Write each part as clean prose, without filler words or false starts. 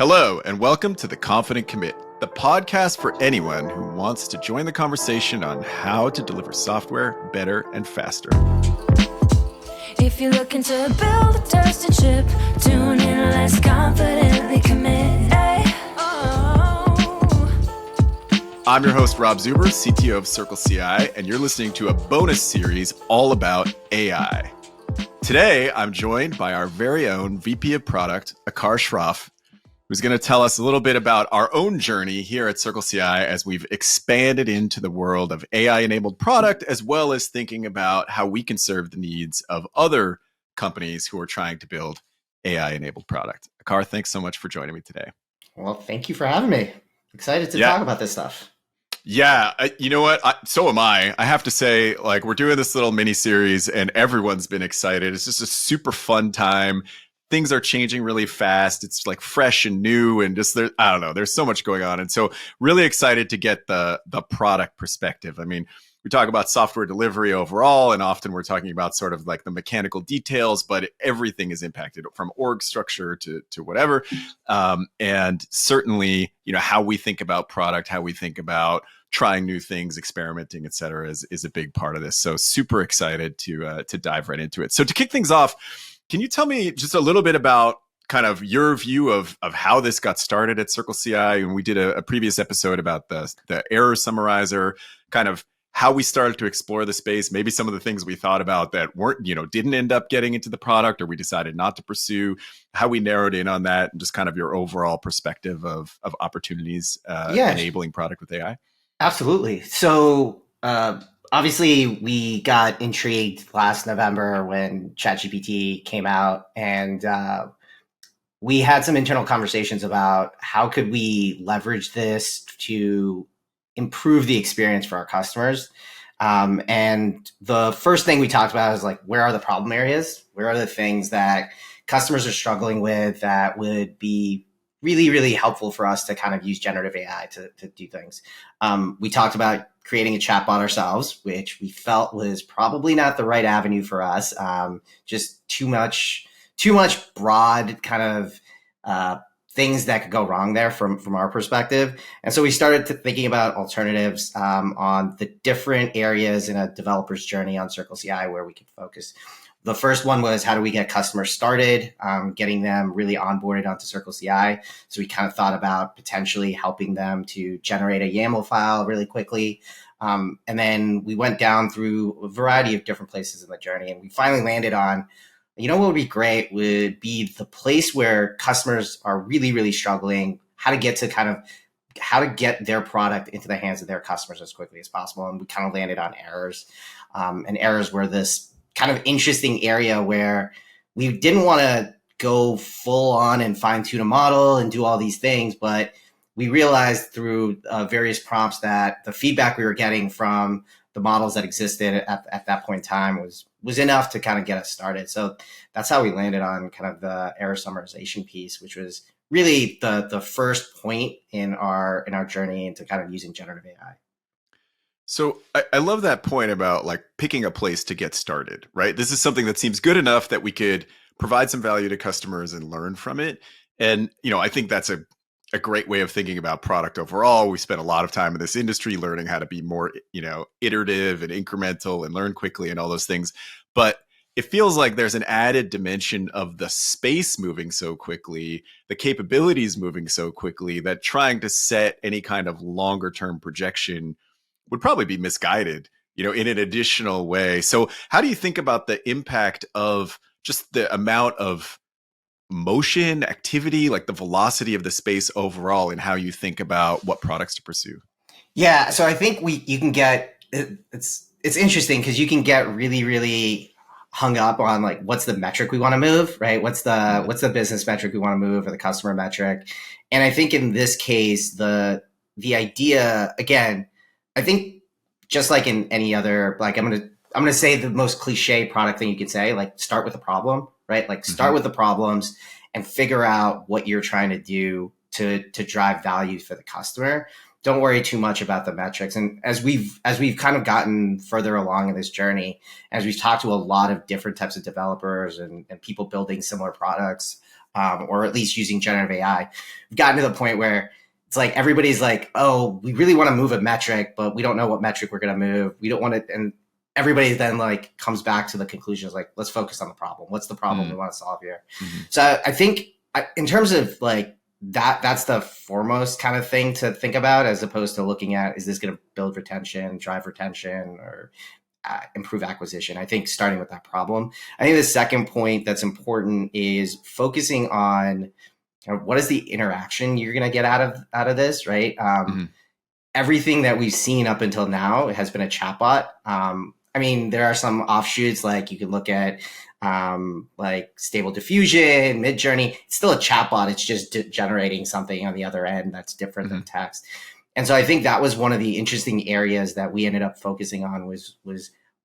Hello, and welcome to The Confident Commit, the podcast for anyone who wants to join the conversation on how to deliver software better and faster. If you're looking to build a trusted ship, tune in, let's confidently commit. I'm your host, Rob Zuber, CTO of CircleCI, and you're listening to a bonus series all about AI. Today, I'm joined by our very own VP of Product, Aakar Shroff, who's going to tell us a little bit about our own journey here at CircleCI as we've expanded into the world of AI-enabled product, as well as thinking about how we can serve the needs of other companies who are trying to build AI-enabled product. Aakar, thanks so much for joining me today. Well, thank you for having me. Excited to talk about this stuff. Yeah, you know what? So am I. I have to say, like, we're doing this little mini series and everyone's been excited. It's just a super fun time. Things are changing really fast. It's like fresh and new and just there. I don't know. There's so much going on. And so really excited to get the product perspective. I mean, we talk about software delivery overall, and often we're talking about sort of like the mechanical details, but everything is impacted from org structure to whatever. And certainly, you know, how we think about product, how we think about trying new things, experimenting, et cetera, is a big part of this. So super excited to dive right into it. So to kick things off, can you tell me just a little bit about kind of your view of how this got started at CircleCI? And we did a previous episode about the error summarizer, kind of how we started to explore the space, maybe some of the things we thought about that weren't, you know, didn't end up getting into the product or we decided not to pursue, how we narrowed in on that, and just kind of your overall perspective of opportunities enabling product with AI. Absolutely. So obviously we got intrigued last November when ChatGPT came out, and we had some internal conversations about how could we leverage this to improve the experience for our customers. And the first thing we talked about is like, where are the problem areas? Where are the things that customers are struggling with that would be really, really helpful for us to kind of use generative AI to do things. We talked about creating a chatbot ourselves, which we felt was probably not the right avenue for us. Just too much broad kind of things that could go wrong there from our perspective. And so we started thinking about alternatives on the different areas in a developer's journey on CircleCI where we could focus. The first one was, how do we get customers started, getting them really onboarded onto CircleCI? So we kind of thought about potentially helping them to generate a YAML file really quickly. And then we went down through a variety of different places in the journey. And we finally landed on, you know, what would be great would be the place where customers are really, really struggling, how to get their product into the hands of their customers as quickly as possible. And we kind of landed on errors. And errors were this kind of interesting area where we didn't want to go full on and fine tune a model and do all these things, but we realized through various prompts that the feedback we were getting from the models that existed at that point in time was enough to kind of get us started. So that's how we landed on kind of the error summarization piece, which was really the first point in our journey into kind of using generative AI. So I love that point about like picking a place to get started, right? This is something that seems good enough that we could provide some value to customers and learn from it. And, you know, I think that's a great way of thinking about product overall. We spent a lot of time in this industry learning how to be more, you know, iterative and incremental and learn quickly and all those things. But it feels like there's an added dimension of the space moving so quickly, the capabilities moving so quickly, that trying to set any kind of longer term projection would probably be misguided, you know, in an additional way. So how do you think about the impact of just the amount of motion, activity, like the velocity of the space overall, and how you think about what products to pursue? Yeah, so I think you can get, it's interesting because you can get really, really hung up on like, what's the metric we want to move, right? What's the business metric we want to move, or the customer metric? And I think in this case, the idea, again, I think just like in any other, like I'm gonna say the most cliche product thing you could say, like start with the problem, right? Like start with the problems and figure out what you're trying to do to drive value for the customer. Don't worry too much about the metrics. And as we've kind of gotten further along in this journey, as we've talked to a lot of different types of developers and people building similar products, or at least using generative AI. We've gotten to the point where it's like everybody's like, oh, we really want to move a metric, but we don't know what metric we're going to move. We don't want to, and everybody then like comes back to the conclusion is like, let's focus on the problem. What's the problem we want to solve here? So I think in terms of like that's the foremost kind of thing to think about, as opposed to looking at, is this going to build retention, drive retention, or improve acquisition? I think starting with that problem. I think the second point that's important is focusing on what is the interaction you're going to get out of this, right? Everything that we've seen up until now has been a chatbot. I mean, there are some offshoots, like you can look at like Stable Diffusion, Midjourney. It's still a chatbot. It's just generating something on the other end that's different than text. And so I think that was one of the interesting areas that we ended up focusing on was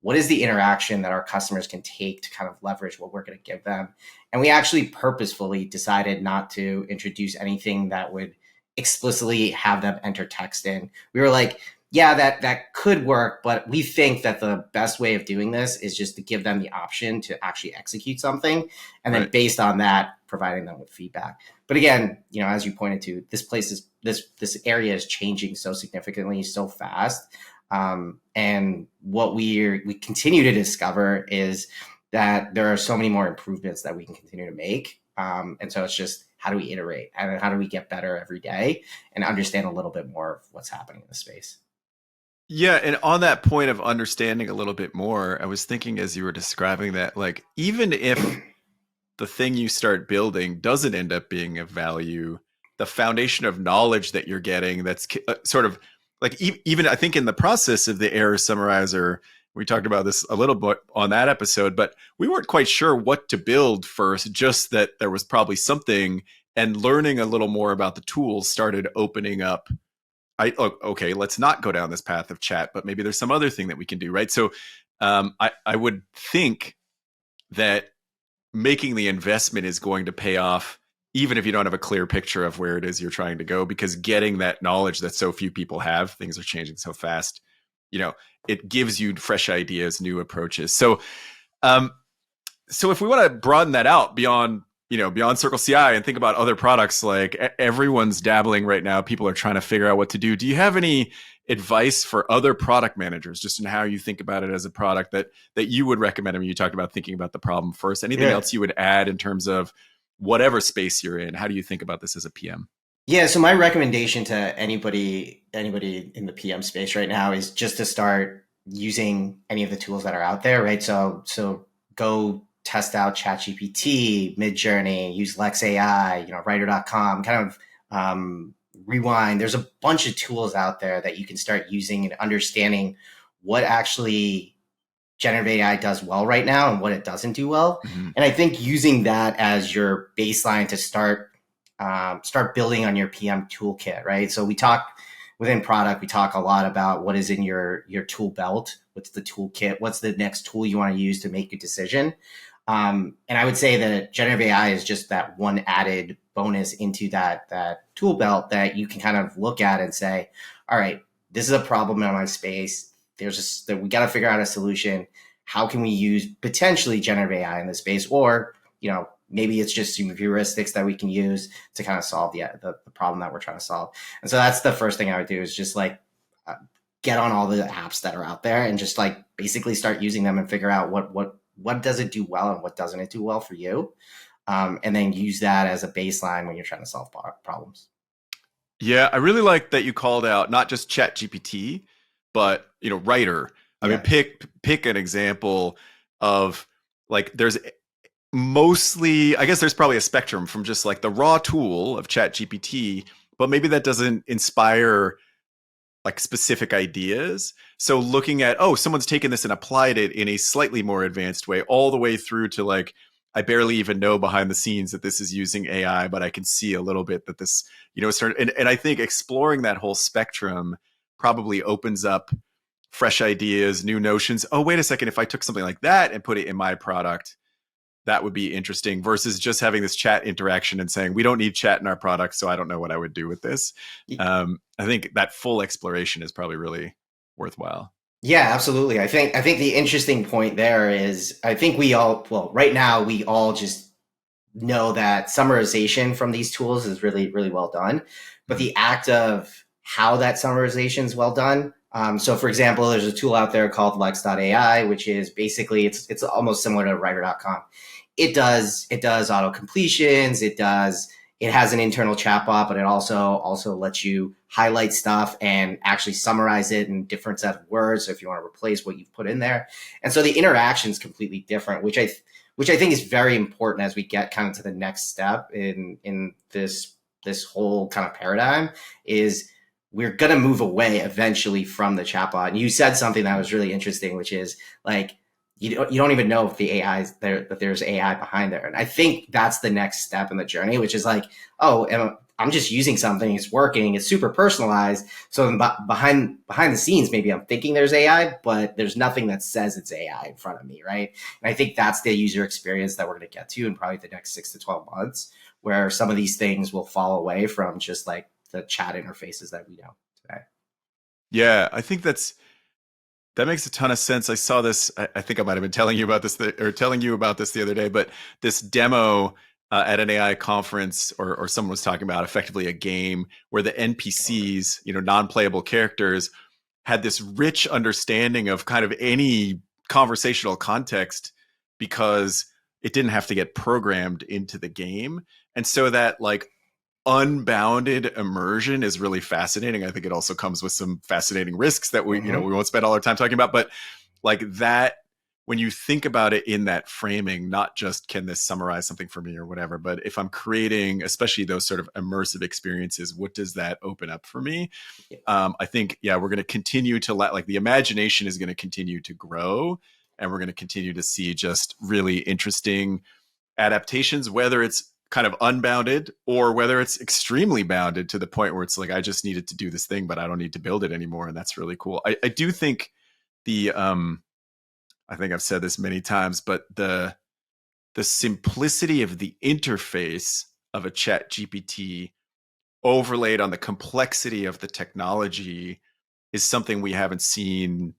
what is the interaction that our customers can take to kind of leverage what we're going to give them. And we actually purposefully decided not to introduce anything that would explicitly have them enter text in. We were like, yeah, that could work, but we think that the best way of doing this is just to give them the option to actually execute something, and then based on that, providing them with feedback. But again, as you pointed to, this area is changing so significantly, so fast, and what we continue to discover is that there are so many more improvements that we can continue to make, and so it's just how do we iterate and how do we get better every day and understand a little bit more of what's happening in the space. Yeah, and on that point of understanding a little bit more, I was thinking as you were describing that, like, even if the thing you start building doesn't end up being of value, the foundation of knowledge that you're getting, that's sort of like, even I think in the process of the error summarizer, we talked about this a little bit on that episode, but we weren't quite sure what to build first, just that there was probably something, and learning a little more about the tools started opening up. Okay, let's not go down this path of chat, but maybe there's some other thing that we can do, right? So I would think that making the investment is going to pay off, even if you don't have a clear picture of where it is you're trying to go, because getting that knowledge that so few people have, things are changing so fast, it gives you fresh ideas, new approaches. So if we want to broaden that out beyond CircleCI and think about other products, like everyone's dabbling right now, people are trying to figure out what to do. Do you have any advice for other product managers, just in how you think about it as a product that you would recommend? I mean, you talked about thinking about the problem first. Anything else you would add in terms of whatever space you're in? How do you think about this as a PM? Yeah, so my recommendation to anybody in the PM space right now is just to start using any of the tools that are out there, right? So go test out ChatGPT, Midjourney, use LexAI, writer.com, kind of rewind. There's a bunch of tools out there that you can start using and understanding what actually generative AI does well right now and what it doesn't do well. And I think using that as your baseline to start building on your PM toolkit, right? So within product, we talk a lot about what is in your tool belt, what's the toolkit, what's the next tool you want to use to make a decision. And I would say that generative AI is just that one added bonus into that tool belt that you can kind of look at and say, all right, this is a problem in my space. We got to figure out a solution. How can we use potentially generative AI in this space? Or, maybe it's just some heuristics that we can use to kind of solve the problem that we're trying to solve. And so that's the first thing I would do, is just like get on all the apps that are out there and just like basically start using them and figure out what does it do well and what doesn't it do well for you. And then use that as a baseline when you're trying to solve problems. Yeah, I really like that you called out not just ChatGPT, but Writer. I mean, pick an example of, like, there's mostly, I guess there's probably a spectrum from just like the raw tool of ChatGPT, but maybe that doesn't inspire like specific ideas. So looking at, someone's taken this and applied it in a slightly more advanced way, all the way through to like, I barely even know behind the scenes that this is using AI, but I can see a little bit that this, and I think exploring that whole spectrum probably opens up fresh ideas, new notions. Oh, wait a second, if I took something like that and put it in my product, that would be interesting, versus just having this chat interaction and saying, we don't need chat in our product, so I don't know what I would do with this. I think that full exploration is probably really worthwhile. Yeah, absolutely. I think the interesting point there is, I think right now we all just know that summarization from these tools is really, really well done. But the act of how that summarization is well done. So for example, there's a tool out there called Lex.ai, which is basically, it's almost similar to writer.com. It does auto completions. It has an internal chatbot, but it also lets you highlight stuff and actually summarize it in different set of words. So if you want to replace what you've put in there. And so the interaction is completely different, which I think is very important as we get kind of to the next step in this whole kind of paradigm. Is we're going to move away eventually from the chatbot. And you said something that was really interesting, which is like, you don't even know if the AI is there, that there's AI behind there. And I think that's the next step in the journey, which is like, oh, I'm just using something, it's working, it's super personalized. So behind the scenes, maybe I'm thinking there's AI, but there's nothing that says it's AI in front of me, right? And I think that's the user experience that we're going to get to in probably the next 6 to 12 months, where some of these things will fall away from just like the chat interfaces that we know today. Yeah, I think that makes a ton of sense. I saw this. I think I might have been telling you about this, the other day. But this demo at an AI conference, or someone was talking about effectively a game where the NPCs, non-playable characters, had this rich understanding of kind of any conversational context because it didn't have to get programmed into the game, and so that like unbounded immersion is really fascinating. I think it also comes with some fascinating risks that we won't spend all our time talking about, but like that, when you think about it in that framing, not just can this summarize something for me or whatever, but if I'm creating, especially those sort of immersive experiences, what does that open up for me? I think, we're going to continue to the imagination is going to continue to grow, and we're going to continue to see just really interesting adaptations, whether it's kind of unbounded or whether it's extremely bounded to the point where it's like, I just needed to do this thing, but I don't need to build it anymore. And that's really cool. I do think I think I've said this many times, but the simplicity of the interface of a Chat GPT overlaid on the complexity of the technology is something we haven't seen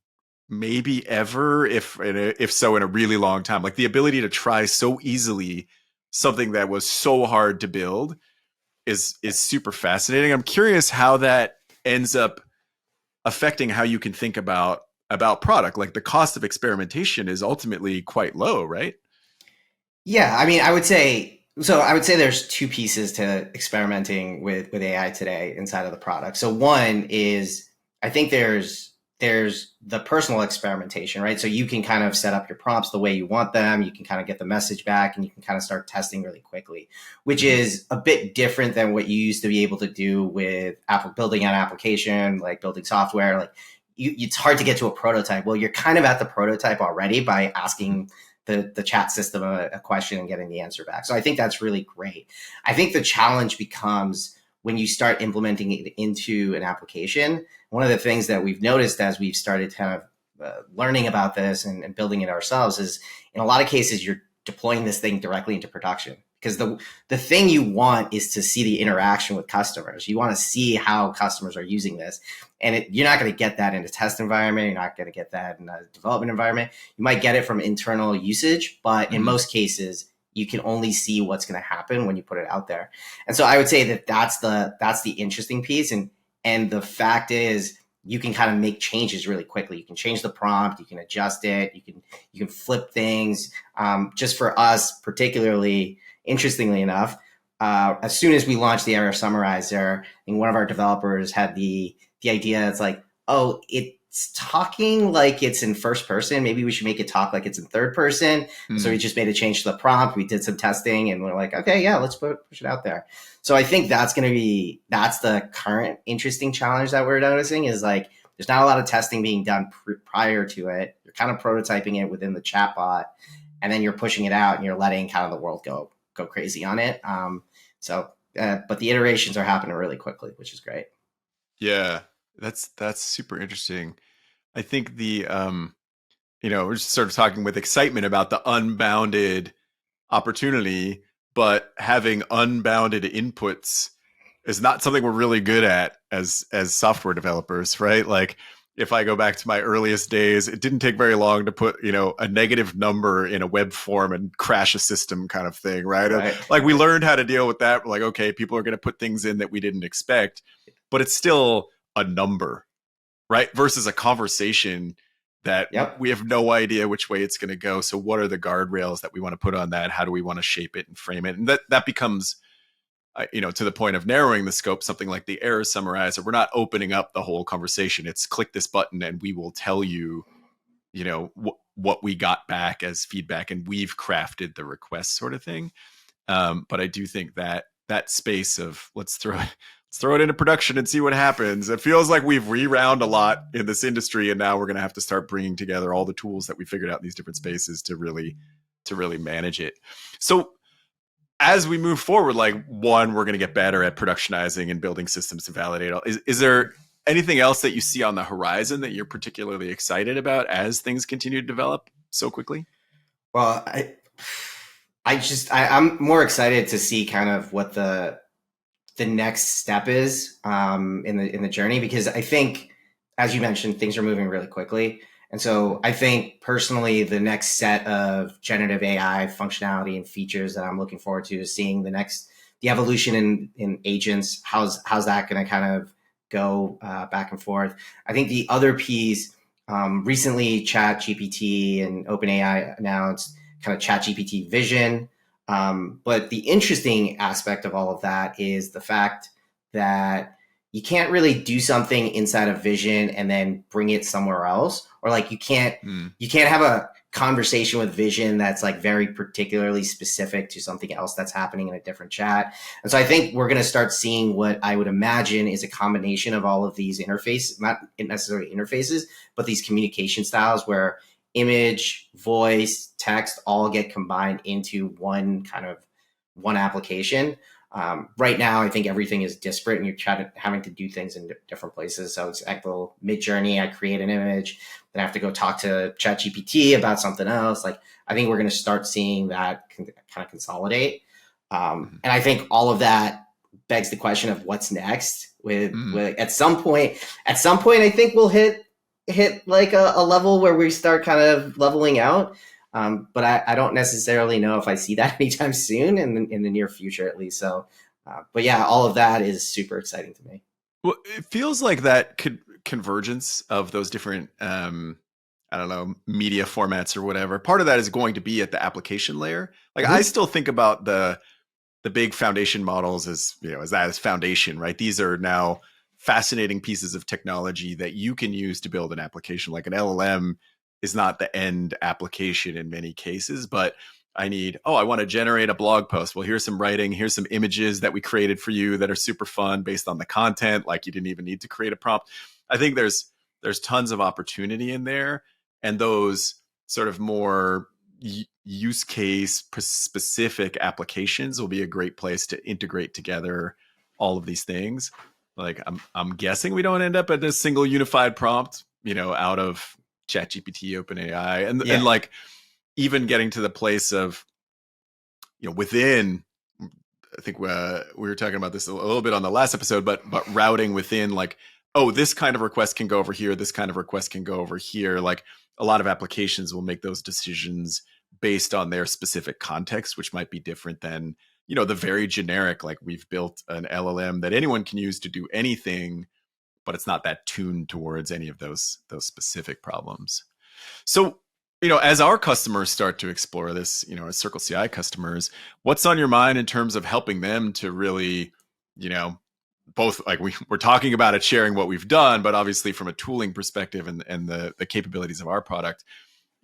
maybe ever, if so, in a really long time. Like the ability to try so easily something that was so hard to build is super fascinating. I'm curious how that ends up affecting how you can think about product. Like the cost of experimentation is ultimately quite low, right? Yeah, I mean, I would say there's two pieces to experimenting with AI today inside of the product. So one is, I think there's the personal experimentation, right? So you can kind of set up your prompts the way you want them. You can kind of get the message back, and you can kind of start testing really quickly, which is a bit different than what you used to be able to do with building an application, like building software. Like it's hard to get to a prototype. Well, you're kind of at the prototype already by asking the chat system a question and getting the answer back. So I think that's really great. I think the challenge becomes when you start implementing it into an application. One of the things that we've noticed as we've started kind of learning about this and building it ourselves is, in a lot of cases, you're deploying this thing directly into production. Because the thing you want is to see the interaction with customers. You want to see how customers are using this. And you're not going to get that in a test environment. You're not going to get that in a development environment. You might get it from internal usage, but in most cases, you can only see what's going to happen when you put it out there. And so I would say that that's the interesting piece. And the fact is, you can kind of make changes really quickly. You can change the prompt, you can adjust it, you can flip things. Just for us, particularly, interestingly enough, as soon as we launched the error summarizer, I think one of our developers had the idea. It's like, oh, it's talking like it's in first person. Maybe we should make it talk like it's in third person. Mm-hmm. So we just made a change to the prompt. We did some testing, and we're like, okay, yeah, let's push it out there. So I think that's the current interesting challenge that we're noticing is like, there's not a lot of testing being done prior to it. You're kind of prototyping it within the chatbot, and then you're pushing it out and you're letting kind of the world go crazy on it. But the iterations are happening really quickly, which is great. Yeah, that's super interesting. I think we're just sort of talking with excitement about the unbounded opportunity, but having unbounded inputs is not something we're really good at as software developers, right? Like if I go back to my earliest days, it didn't take very long to put, a negative number in a web form and crash a system kind of thing, right? Right. Like we learned how to deal with that. We're like, okay, people are going to put things in that we didn't expect, but it's still a number, right? Versus a conversation that Yep. we have no idea which way it's going to go. So what are the guardrails that we want to put on that? How do we want to shape it and frame it? And that becomes, to the point of narrowing the scope, something like the error summarizer. We're not opening up the whole conversation. It's click this button and we will tell you, what we got back as feedback, and we've crafted the request sort of thing. But I do think that space of let's throw it into production and see what happens. It feels like we've rewound a lot in this industry, and now we're going to have to start bringing together all the tools that we figured out in these different spaces to really manage it. So as we move forward, like we're going to get better at productionizing and building systems to validate. Is there anything else that you see on the horizon that you're particularly excited about as things continue to develop so quickly? Well, I'm more excited to see kind of what the next step is in the journey, because I think, as you mentioned, things are moving really quickly. And so I think personally, the next set of generative AI functionality and features that I'm looking forward to is seeing the evolution in agents. How's that going to kind of go back and forth? I think the other piece, recently ChatGPT and OpenAI announced kind of ChatGPT Vision. But the interesting aspect of all of that is the fact that you can't really do something inside of Vision and then bring it somewhere else, or like you can't have a conversation with Vision that's like very particularly specific to something else that's happening in a different chat. And so I think we're going to start seeing what I would imagine is a combination of all of these interfaces, not necessarily interfaces, but these communication styles where image, voice, text all get combined into one application. Right now, I think everything is disparate and you're having to do things in different places. So it's like the Mid-Journey, I create an image, then I have to go talk to ChatGPT about something else. Like, I think we're going to start seeing that kind of consolidate. And I think all of that begs the question of what's next with at some point, I think we'll hit like a level where we start kind of leveling out. But I don't necessarily know if I see that anytime soon in the near future, at least. So, but yeah, all of that is super exciting to me. Well, it feels like that convergence of those different, media formats or whatever. Part of that is going to be at the application layer. Like I still think about the big foundation models as foundation, right? These are now fascinating pieces of technology that you can use to build an application. Like an LLM is not the end application in many cases, but I want to generate a blog post. Well, here's some writing, here's some images that we created for you that are super fun based on the content. Like you didn't even need to create a prompt. I think there's tons of opportunity in there, and those sort of more use case specific applications will be a great place to integrate together all of these things. Like I'm guessing we don't end up at a single unified prompt, out of ChatGPT, OpenAI, and like even getting to the place of, within. I think we were talking about this a little bit on the last episode, but routing within, like, oh, this kind of request can go over here, this kind of request can go over here. Like a lot of applications will make those decisions based on their specific context, which might be different than the very generic, like we've built an LLM that anyone can use to do anything, but it's not that tuned towards any of those specific problems. So, as our customers start to explore this, as CircleCI customers, what's on your mind in terms of helping them to really, both like we're talking about it, sharing what we've done, but obviously from a tooling perspective and the capabilities of our product,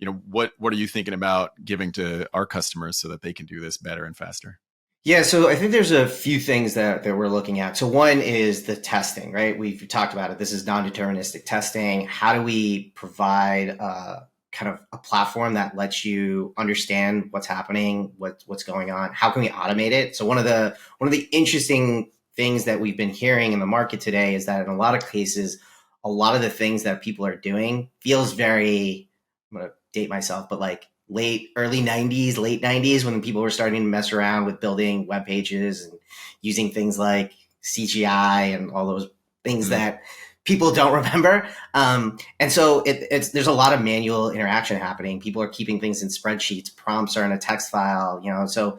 what are you thinking about giving to our customers so that they can do this better and faster? Yeah, so I think there's a few things that we're looking at. So one is the testing, right? We've talked about it. This is non-deterministic testing. How do we provide kind of a platform that lets you understand what's happening, what's going on? How can we automate it? So one of the interesting things that we've been hearing in the market today is that in a lot of cases, a lot of the things that people are doing feels very, I'm going to date myself, but like early 90s, late 90s, when people were starting to mess around with building web pages and using things like CGI and all those things that people don't remember. And so there's a lot of manual interaction happening. People are keeping things in spreadsheets, prompts are in a text file, so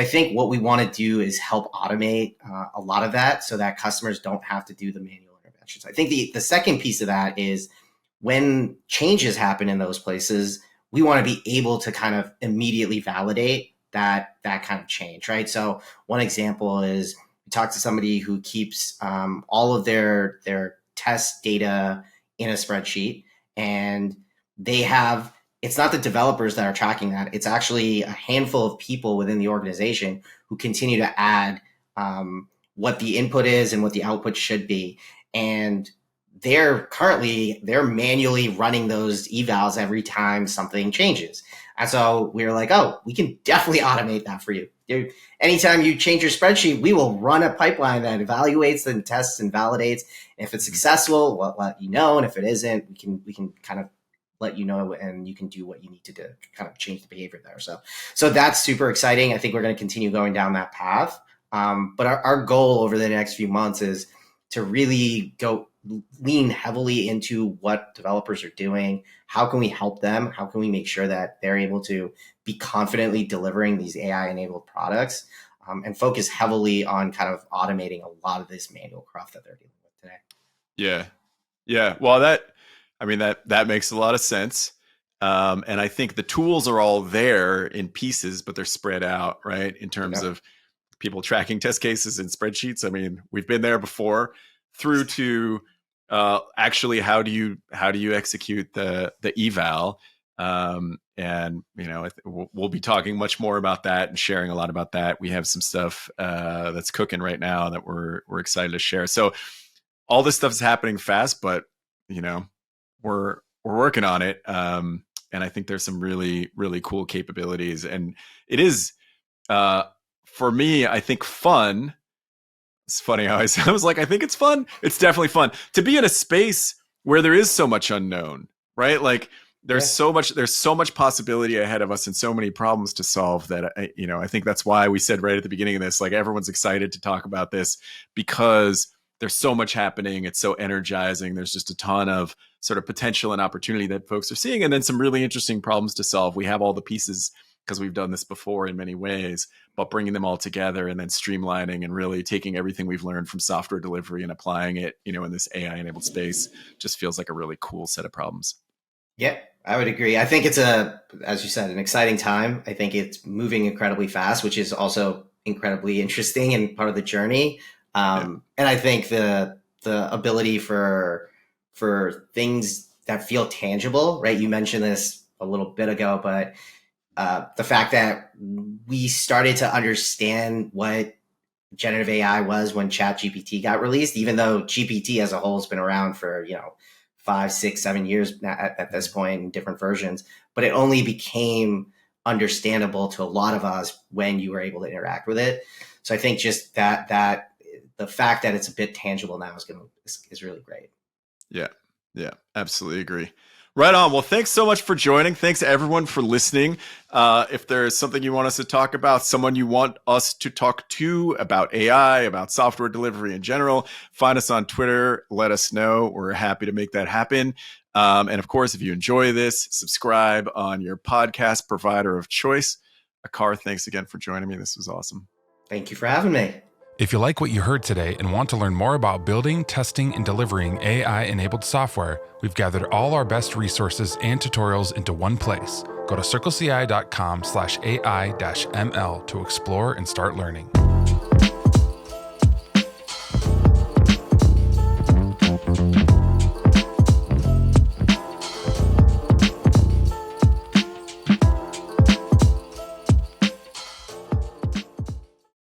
I think what we want to do is help automate a lot of that so that customers don't have to do the manual interventions. I think the second piece of that is when changes happen in those places, we want to be able to kind of immediately validate that kind of change, right? So one example is we talk to somebody who keeps all of their test data in a spreadsheet, and it's not the developers that are tracking that. It's actually a handful of people within the organization who continue to add what the input is and what the output should be. And they're manually running those evals every time something changes. And so we were like, oh, we can definitely automate that for you. Anytime you change your spreadsheet, we will run a pipeline that evaluates and tests and validates. And if it's successful, we'll let you know. And if it isn't, we can kind of let you know, and you can do what you need to do to kind of change the behavior there. So that's super exciting. I think we're going to continue going down that path. But our goal over the next few months is to really lean heavily into what developers are doing. How can we help them? How can we make sure that they're able to be confidently delivering these AI-enabled products, and focus heavily on kind of automating a lot of this manual cruft that they're dealing with today. Yeah. Well, that makes a lot of sense. And I think the tools are all there in pieces, but they're spread out, right? In terms of people tracking test cases in spreadsheets. I mean, we've been there before, through to actually how do you execute the eval. And we'll be talking much more about that and sharing a lot about that. We have some stuff that's cooking right now that we're excited to share. So all this stuff is happening fast, but we're working on it. And I think there's some really, really cool capabilities. And it is, for me, I think fun. It's funny how I was like, I think it's fun. It's definitely fun to be in a space where there is so much unknown, right? Like there's so much possibility ahead of us and so many problems to solve that, I think that's why we said right at the beginning of this, like everyone's excited to talk about this because there's so much happening. It's so energizing. There's just a ton of sort of potential and opportunity that folks are seeing. And then some really interesting problems to solve. We have all the pieces because we've done this before in many ways, but bringing them all together and then streamlining and really taking everything we've learned from software delivery and applying it, in this AI enabled space just feels like a really cool set of problems. Yeah, I would agree. I think it's as you said, an exciting time. I think it's moving incredibly fast, which is also incredibly interesting and part of the journey. And I think the ability for things that feel tangible, right? You mentioned this a little bit ago, but the fact that we started to understand what generative AI was when ChatGPT got released, even though GPT as a whole has been around for, 5, 6, 7 years at this point in different versions, but it only became understandable to a lot of us when you were able to interact with it. So I think just that the fact that it's a bit tangible now is really great. Yeah, absolutely agree. Right on. Well, thanks so much for joining. Thanks everyone for listening. If there's something you want us to talk about, someone you want us to talk to about AI, about software delivery in general, find us on Twitter. Let us know. We're happy to make that happen. And of course, if you enjoy this, subscribe on your podcast provider of choice. Aakar, thanks again for joining me. This was awesome. Thank you for having me. If you like what you heard today and want to learn more about building, testing, and delivering AI-enabled software, we've gathered all our best resources and tutorials into one place. Go to circleci.com/AI-ML to explore and start learning.